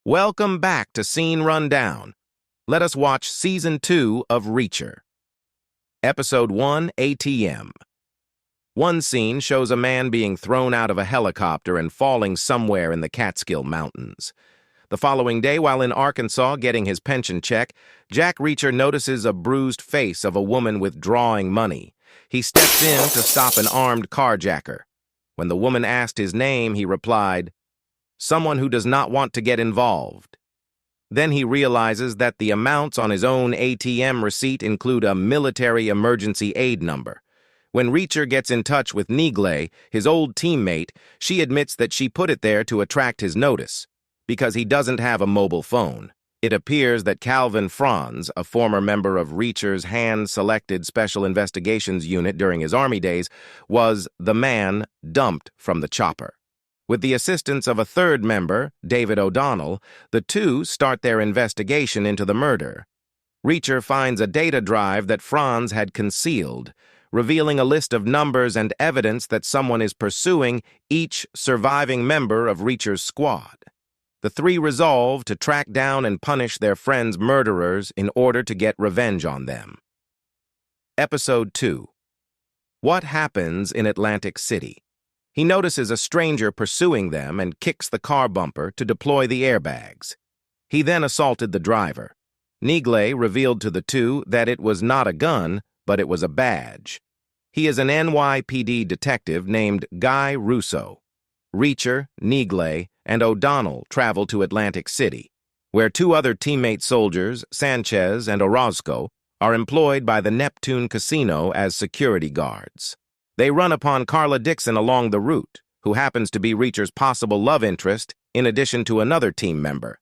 Welcome back to Scene Rundown. Let us watch Season 2 of Reacher. Episode 1, ATM. One scene shows a man being thrown out of a helicopter and falling somewhere in the Catskill Mountains. The following day, while in Arkansas getting his pension check, Jack Reacher notices a bruised face of a woman withdrawing money. He steps in to stop an armed carjacker. When the woman asked his name, he replied, "Someone who does not want to get involved." Then he realizes that the amounts on his own ATM receipt include a military emergency aid number. When Reacher gets in touch with Neagley, his old teammate, she admits that she put it there to attract his notice, because he doesn't have a mobile phone. It appears that Calvin Franz, a former member of Reacher's hand-selected Special Investigations Unit during his Army days, was the man dumped from the chopper. With the assistance of a third member, David O'Donnell, the two start their investigation into the murder. Reacher finds a data drive that Franz had concealed, revealing a list of numbers and evidence that someone is pursuing each surviving member of Reacher's squad. The three resolve to track down and punish their friend's murderers in order to get revenge on them. Episode 2. What happens in Atlantic City? He notices a stranger pursuing them and kicks the car bumper to deploy the airbags. He then assaulted the driver. Neagley revealed to the two that it was not a gun, but it was a badge. He is an NYPD detective named Guy Russo. Reacher, Neagley, and O'Donnell travel to Atlantic City, where two other teammate soldiers, Sanchez and Orozco, are employed by the Neptune Casino as security guards. They run upon Carla Dixon along the route, who happens to be Reacher's possible love interest, in addition to another team member.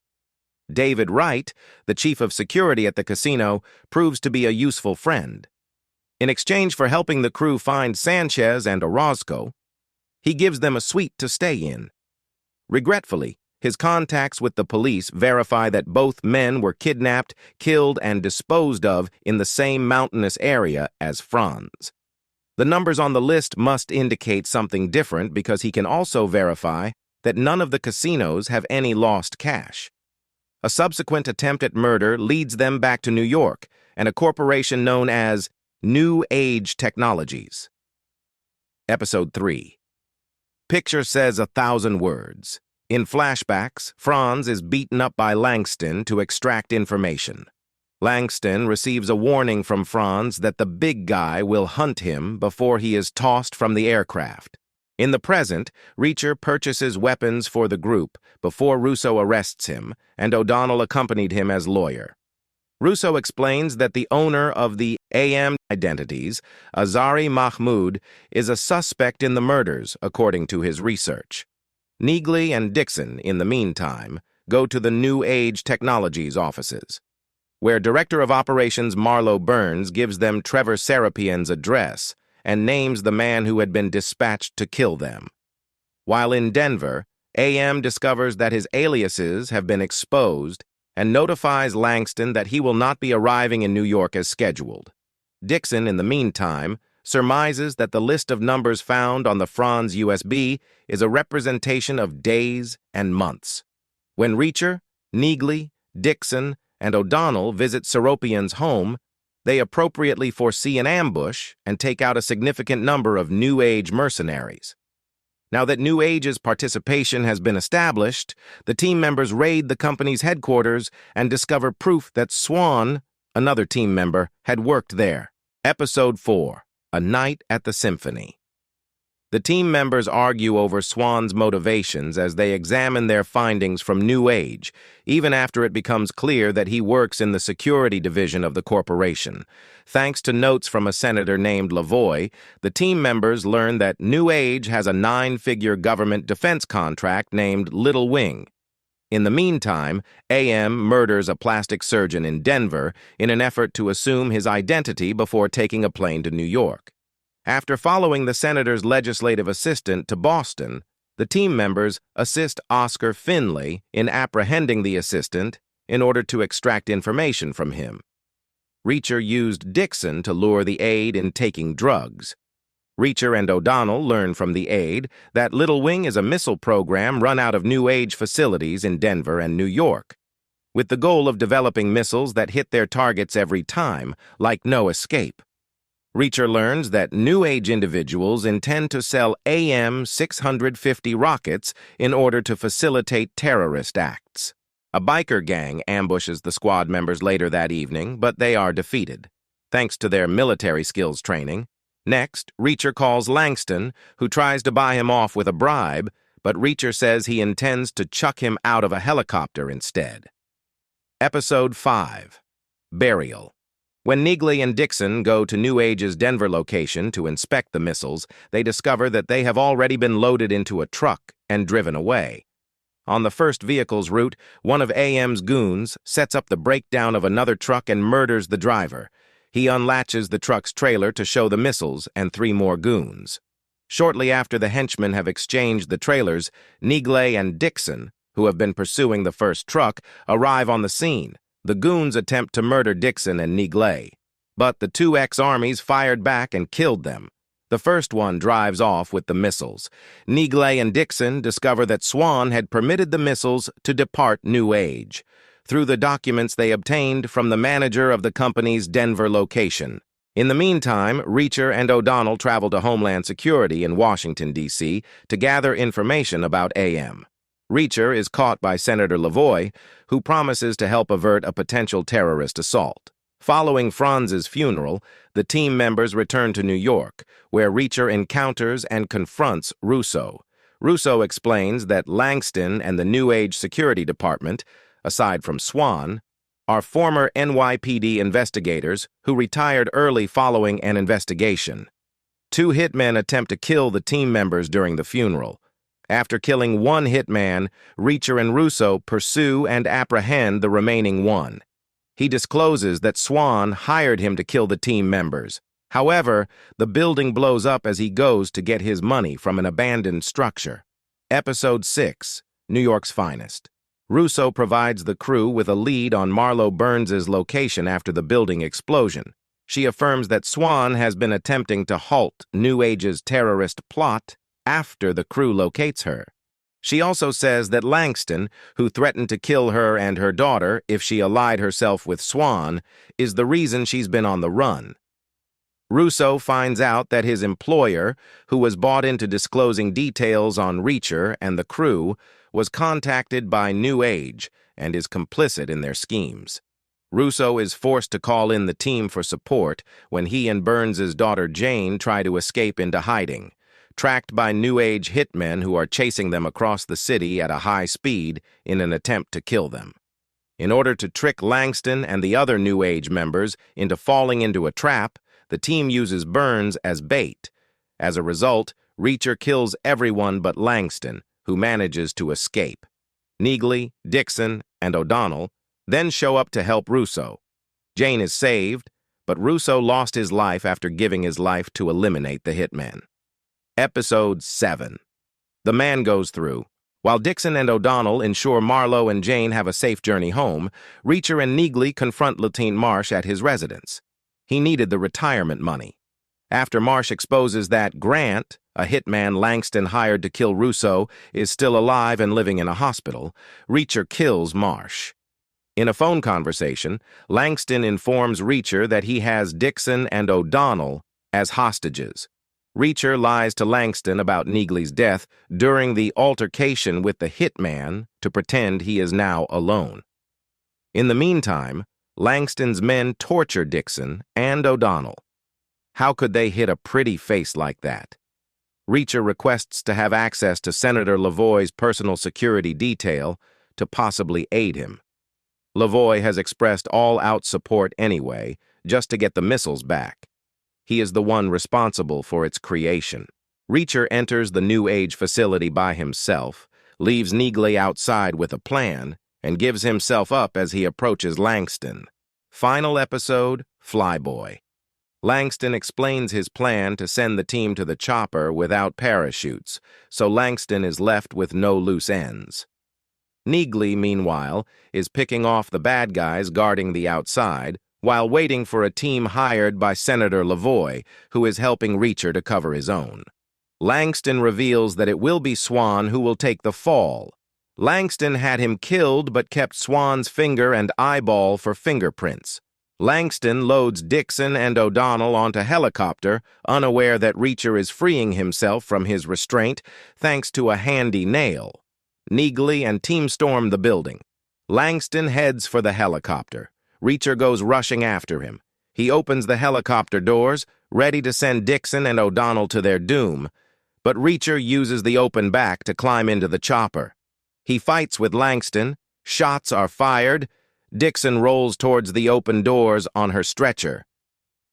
David Wright, the chief of security at the casino, proves to be a useful friend. In exchange for helping the crew find Sanchez and Orozco, he gives them a suite to stay in. Regretfully, his contacts with the police verify that both men were kidnapped, killed, and disposed of in the same mountainous area as Franz. The numbers on the list must indicate something different because he can also verify that none of the casinos have any lost cash. A subsequent attempt at murder leads them back to New York and a corporation known as New Age Technologies. Episode 3. Picture says 1,000 words. In flashbacks, Franz is beaten up by Langston to extract information. Langston receives a warning from Franz that the big guy will hunt him before he is tossed from the aircraft. In the present, Reacher purchases weapons for the group before Russo arrests him, and O'Donnell accompanied him as lawyer. Russo explains that the owner of the AM identities, Azari Mahmoud, is a suspect in the murders, according to his research. Neagley and Dixon, in the meantime, go to the New Age Technologies offices, where Director of Operations Marlo Burns gives them Trevor Serapian's address and names the man who had been dispatched to kill them. While in Denver, AM discovers that his aliases have been exposed and notifies Langston that he will not be arriving in New York as scheduled. Dixon, in the meantime, surmises that the list of numbers found on the Franz USB is a representation of days and months. When Reacher, Neagley, Dixon, and O'Donnell visit Seropian's home, they appropriately foresee an ambush and take out a significant number of New Age mercenaries. Now that New Age's participation has been established, the team members raid the company's headquarters and discover proof that Swan, another team member, had worked there. Episode 4. A Night at the Symphony. The team members argue over Swan's motivations as they examine their findings from New Age, even after it becomes clear that he works in the security division of the corporation. Thanks to notes from a senator named Lavoie, the team members learn that New Age has a 9-figure government defense contract named Little Wing. In the meantime, AM murders a plastic surgeon in Denver in an effort to assume his identity before taking a plane to New York. After following the senator's legislative assistant to Boston, the team members assist Oscar Finley in apprehending the assistant in order to extract information from him. Reacher used Dixon to lure the aide in taking drugs. Reacher and O'Donnell learn from the aide that Little Wing is a missile program run out of New Age facilities in Denver and New York, with the goal of developing missiles that hit their targets every time, like no escape. Reacher learns that New Age individuals intend to sell AM-650 rockets in order to facilitate terrorist acts. A biker gang ambushes the squad members later that evening, but they are defeated, thanks to their military skills training. Next, Reacher calls Langston, who tries to buy him off with a bribe, but Reacher says he intends to chuck him out of a helicopter instead. Episode 5. Burial. When Neagley and Dixon go to New Age's Denver location to inspect the missiles, they discover that they have already been loaded into a truck and driven away. On the first vehicle's route, one of AM's goons sets up the breakdown of another truck and murders the driver. He unlatches the truck's trailer to show the missiles and 3 more goons. Shortly after the henchmen have exchanged the trailers, Neagley and Dixon, who have been pursuing the first truck, arrive on the scene. The goons attempt to murder Dixon and Neagley, but the 2 ex-armies fired back and killed them. The first one drives off with the missiles. Neagley and Dixon discover that Swan had permitted the missiles to depart New Age through the documents they obtained from the manager of the company's Denver location. In the meantime, Reacher and O'Donnell travel to Homeland Security in Washington, D.C. to gather information about AM. Reacher is caught by Senator Lavoie, who promises to help avert a potential terrorist assault. Following Franz's funeral, the team members return to New York, where Reacher encounters and confronts Russo. Russo explains that Langston and the New Age Security Department, aside from Swan, are former NYPD investigators who retired early following an investigation. 2 hitmen attempt to kill the team members during the funeral. After killing 1 hitman, Reacher and Russo pursue and apprehend the remaining 1. He discloses that Swan hired him to kill the team members. However, the building blows up as he goes to get his money from an abandoned structure. Episode 6. New York's Finest. Russo provides the crew with a lead on Marlo Burns's location after the building explosion. She affirms that Swan has been attempting to halt New Age's terrorist plot after the crew locates her. She also says that Langston, who threatened to kill her and her daughter if she allied herself with Swan, is the reason she's been on the run. Russo finds out that his employer, who was bought into disclosing details on Reacher and the crew, was contacted by New Age and is complicit in their schemes. Russo is forced to call in the team for support when he and Burns's daughter Jane try to escape into hiding, tracked by New Age hitmen who are chasing them across the city at a high speed in an attempt to kill them. In order to trick Langston and the other New Age members into falling into a trap, the team uses Burns as bait. As a result, Reacher kills everyone but Langston, who manages to escape. Neagley, Dixon, and O'Donnell then show up to help Russo. Jane is saved, but Russo lost his life after giving his life to eliminate the hitman. Episode 7. The man goes through. While Dixon and O'Donnell ensure Marlo and Jane have a safe journey home, Reacher and Neagley confront Lieutenant Marsh at his residence. He needed the retirement money. After Marsh exposes that Grant, a hitman Langston hired to kill Russo, is still alive and living in a hospital, Reacher kills Marsh. In a phone conversation, Langston informs Reacher that he has Dixon and O'Donnell as hostages. Reacher lies to Langston about Neagley's death during the altercation with the hitman to pretend he is now alone. In the meantime, Langston's men torture Dixon and O'Donnell. How could they hit a pretty face like that? Reacher requests to have access to Senator Lavoie's personal security detail to possibly aid him. Lavoie has expressed all-out support anyway, just to get the missiles back. He is the one responsible for its creation. Reacher enters the New Age facility by himself, leaves Neagley outside with a plan, and gives himself up as he approaches Langston. Final episode, Flyboy. Langston explains his plan to send the team to the chopper without parachutes, so Langston is left with no loose ends. Neagley, meanwhile, is picking off the bad guys guarding the outside, while waiting for a team hired by Senator Lavoie, who is helping Reacher to cover his own. Langston reveals that it will be Swan who will take the fall. Langston had him killed but kept Swan's finger and eyeball for fingerprints. Langston loads Dixon and O'Donnell onto helicopter, unaware that Reacher is freeing himself from his restraint thanks to a handy nail. Neagley and team storm the building. Langston heads for the helicopter. Reacher goes rushing after him. He opens the helicopter doors, ready to send Dixon and O'Donnell to their doom, but Reacher uses the open back to climb into the chopper. He fights with Langston. Shots are fired. Dixon rolls towards the open doors on her stretcher.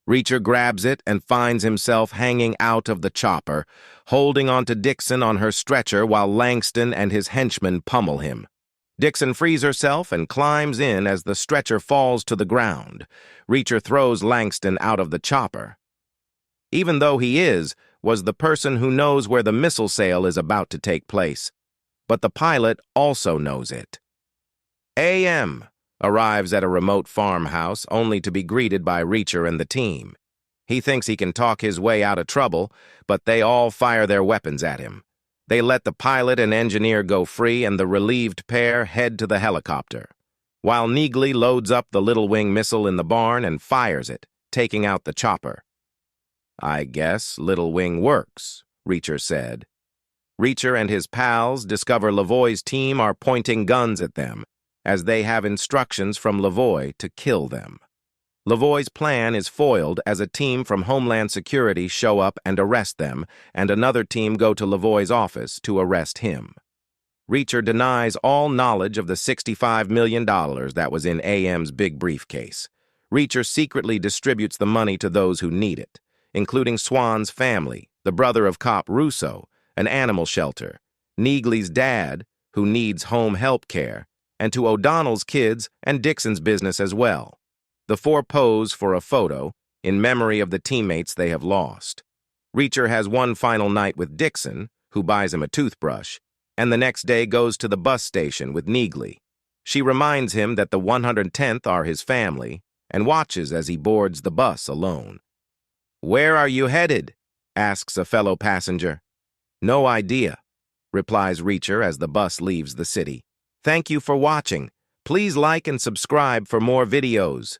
Reacher grabs it and finds himself hanging out of the chopper, holding onto Dixon on her stretcher while Langston and his henchmen pummel him. Dixon frees herself and climbs in as the stretcher falls to the ground. Reacher throws Langston out of the chopper. Even though he was the person who knows where the missile sale is about to take place. But the pilot also knows it. AM arrives at a remote farmhouse only to be greeted by Reacher and the team. He thinks he can talk his way out of trouble, but they all fire their weapons at him. They let the pilot and engineer go free, and the relieved pair head to the helicopter, while Neagley loads up the Little Wing missile in the barn and fires it, taking out the chopper. "I guess Little Wing works," Reacher said. Reacher and his pals discover Lavoie's team are pointing guns at them, as they have instructions from Lavoie to kill them. Lavoie's plan is foiled as a team from Homeland Security show up and arrest them, and another team go to Lavoie's office to arrest him. Reacher denies all knowledge of the $65 million that was in AM's big briefcase. Reacher secretly distributes the money to those who need it, including Swan's family, the brother of cop Russo, an animal shelter, Neagley's dad, who needs home help care, and to O'Donnell's kids and Dixon's business as well. The four pose for a photo in memory of the teammates they have lost. Reacher has one final night with Dixon, who buys him a toothbrush, and the next day goes to the bus station with Neagley. She reminds him that the 110th are his family and watches as he boards the bus alone. "Where are you headed?" asks a fellow passenger. "No idea," replies Reacher as the bus leaves the city. Thank you for watching. Please like and subscribe for more videos.